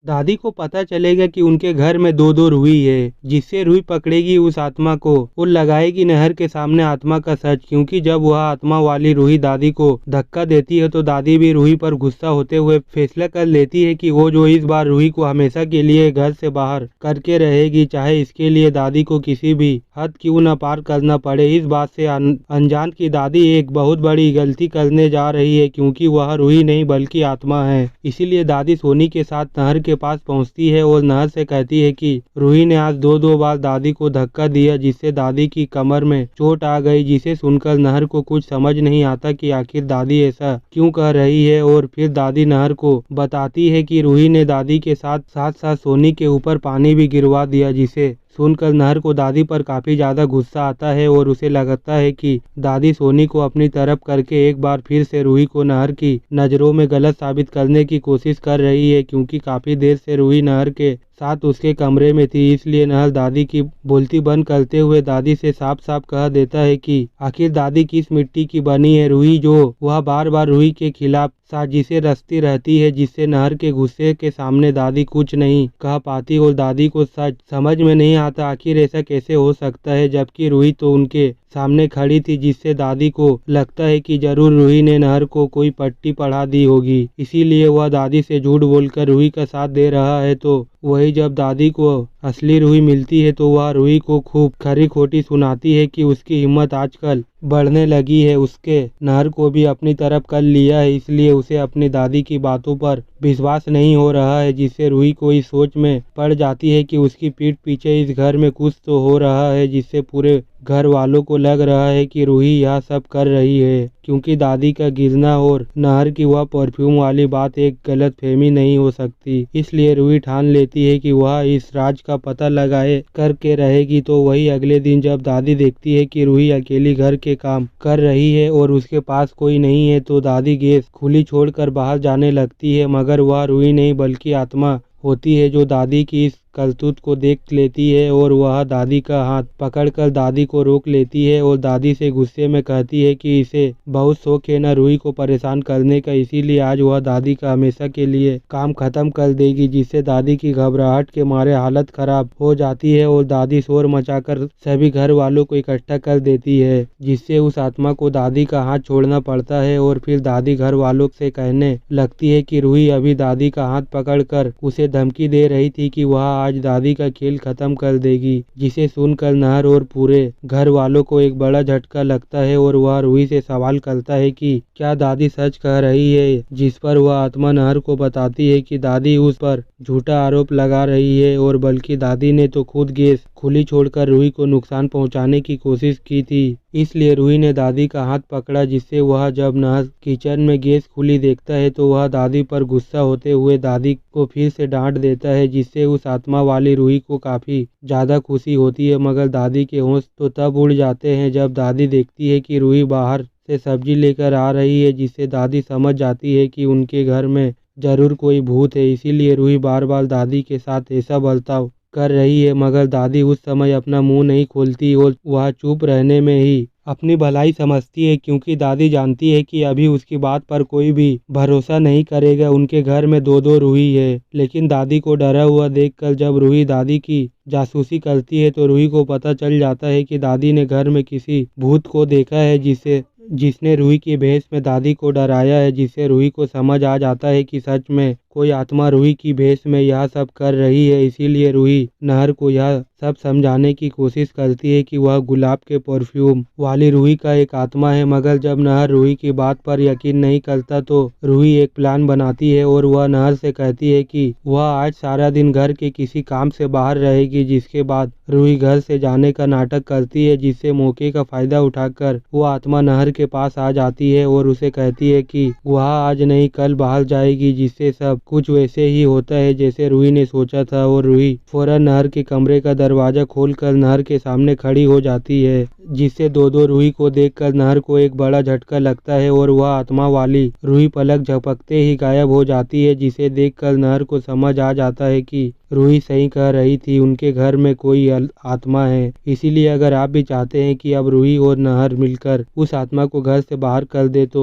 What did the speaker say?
दादी को पता चलेगा कि उनके घर में दो दो रूही है, जिससे रूही पकड़ेगी उस आत्मा को और लगाएगी नहर के सामने आत्मा का सच। क्योंकि जब वह आत्मा वाली रूही दादी को धक्का देती है तो दादी भी रूही पर गुस्सा होते हुए फैसला कर लेती है कि वो जो इस बार रूही को हमेशा के लिए घर से बाहर करके रहेगी, चाहे इसके लिए दादी को किसी भी हद क्यों न पार करना पड़े। इस बात से अनजान की दादी एक बहुत बड़ी गलती करने जा रही है, क्योंकि वह रूही नहीं बल्कि आत्मा है। इसीलिए दादी सोनी के साथ नहर के पास पहुंचती है और नहर से कहती है कि रूही ने आज दो बार दादी को धक्का दिया, जिससे दादी की कमर में चोट आ गई। जिसे सुनकर नहर को कुछ समझ नहीं आता कि आखिर दादी ऐसा क्यों कह रही है। और फिर दादी नहर को बताती है कि रूही ने दादी के साथ साथ सोनी के ऊपर पानी भी गिरवा दिया। जिसे सुनकर नहर को दादी पर काफी ज्यादा गुस्सा आता है और उसे लगता है कि दादी सोनी को अपनी तरफ करके एक बार फिर से रूही को नहर की नजरों में गलत साबित करने की कोशिश कर रही है। क्योंकि काफी देर से रूही नहर के साथ उसके कमरे में थी, इसलिए नहर दादी की बोलती बंद करते हुए दादी से साफ साफ कह देता है कि आखिर दादी किस मिट्टी की बनी है रूही, जो वह बार बार रूही के खिलाफ साजिशें रचती रहती है। जिससे नहर के गुस्से के सामने दादी कुछ नहीं कह पाती और दादी को सच समझ में नहीं आता आखिर ऐसा कैसे हो सकता है, जबकि रूही तो उनके सामने खड़ी थी। जिससे दादी को लगता है कि जरूर रूही ने नहर को कोई पट्टी पढ़ा दी होगी, इसीलिए वह दादी से झूठ बोलकर रूही का साथ दे रहा है। तो वही जब दादी को असली रूही मिलती है तो वह रूही को खूब खरी खोटी सुनाती है कि उसकी हिम्मत आजकल बढ़ने लगी है, उसके नहर को भी अपनी तरफ कर लिया है, इसलिए उसे अपनी दादी की बातों पर विश्वास नहीं हो रहा है। जिससे रूही को इस सोच में पड़ जाती है कि उसकी पीठ पीछे इस घर में कुछ तो हो रहा है, जिससे पूरे घर वालों को लग रहा है कि रूही यह सब कर रही है। क्योंकि दादी का गिरना और नहर की वह परफ्यूम वाली बात एक गलत फहमी नहीं हो सकती, इसलिए रूही ठान लेती है कि वह इस राज का पता लगाए करके रहेगी। तो वही अगले दिन जब दादी देखती है कि रूही अकेली घर के काम कर रही है और उसके पास कोई नहीं है, तो दादी गैस खुली छोड़कर बाहर जाने लगती है। मगर वह रूही नहीं बल्कि आत्मा होती है, जो दादी की इस करतूत को देख लेती है और वह दादी का हाथ पकड़कर दादी को रोक लेती है और दादी से गुस्से में कहती है कि इसे बहुत शौक है ना रूही को परेशान करने का, इसीलिए आज वह दादी का हमेशा के लिए काम खत्म कर देगी। जिससे दादी की घबराहट के मारे हालत खराब हो जाती है और दादी शोर मचाकर सभी घर वालों को इकट्ठा कर देती है, जिससे उस आत्मा को दादी का हाथ छोड़ना पड़ता है। और फिर दादी घर वालों से कहने लगती है कि रूही अभी दादी का हाथ पकड़कर उसे धमकी दे रही थी कि वह आज दादी का खेल खत्म कर देगी। जिसे सुनकर नहर और पूरे घर वालों को एक बड़ा झटका लगता है और वह रूही से सवाल करता है कि क्या दादी सच कह रही है। जिस पर वह आत्मा नहर को बताती है कि दादी उस पर झूठा आरोप लगा रही है और बल्कि दादी ने तो खुद गैस खुली छोड़कर रूही को नुकसान पहुंचाने की कोशिश की थी। इसलिए रूही ने दादी का हाथ पकड़ा। जिससे वह जब नहर किचन में गैस खुली देखता है तो वह दादी पर गुस्सा होते हुए दादी को फिर से डांट देता है, जिससे उस आत्मा वाली रूही को काफी ज्यादा खुशी होती है। मगर दादी के होश तो तब उड़ जाते हैं जब दादी देखती है कि रूही बाहर से सब्जी लेकर आ रही है। जिससे दादी समझ जाती है कि उनके घर में जरूर कोई भूत है, इसीलिए रूही बार बार दादी के साथ ऐसा बर्ताव कर रही है। मगर दादी उस समय अपना मुंह नहीं खोलती और वह चुप रहने में ही अपनी भलाई समझती है, क्योंकि दादी जानती है कि अभी उसकी बात पर कोई भी भरोसा नहीं करेगा। उनके घर में दो दो रूही है। लेकिन दादी को डरा हुआ देखकर जब रूही दादी की जासूसी करती है तो रूही को पता चल जाता है कि दादी ने घर में किसी भूत को देखा है, जिसने रूही की भेष में दादी को डराया है। जिससे रूही को समझ आ जाता है कि सच में कोई आत्मा रूही की भेष में यह सब कर रही है। इसीलिए रूही नहर को यह सब समझाने की कोशिश करती है कि वह गुलाब के परफ्यूम वाली रूही का एक आत्मा है। मगर जब नहर रूही की बात पर यकीन नहीं करता तो रूही एक प्लान बनाती है और वह नहर से कहती है कि वह आज सारा दिन घर के किसी काम से बाहर रहेगी। जिसके बाद रूही घर से जाने का नाटक करती है, जिससे मौके का फायदा उठाकर वो आत्मा नहर के पास आ जाती है और उसे कहती है कि वह आज नहीं कल बाहर जाएगी। जिससे सब कुछ वैसे ही होता है जैसे रूही ने सोचा था और रूही फौरन नहर के कमरे का दरवाजा खोलकर नहर के सामने खड़ी हो जाती है। जिससे दो दो रूही को देखकर नहर को एक बड़ा झटका लगता है और वह आत्मा वाली रूही पलक झपकते ही गायब हो जाती है। जिसे देखकर नहर को समझ आ जाता है कि रूही सही कह रही थी, उनके घर में कोई आत्मा है। इसीलिए अगर आप भी चाहते हैं कि अब रूही और नहर मिलकर उस आत्मा को घर से बाहर कर दे तो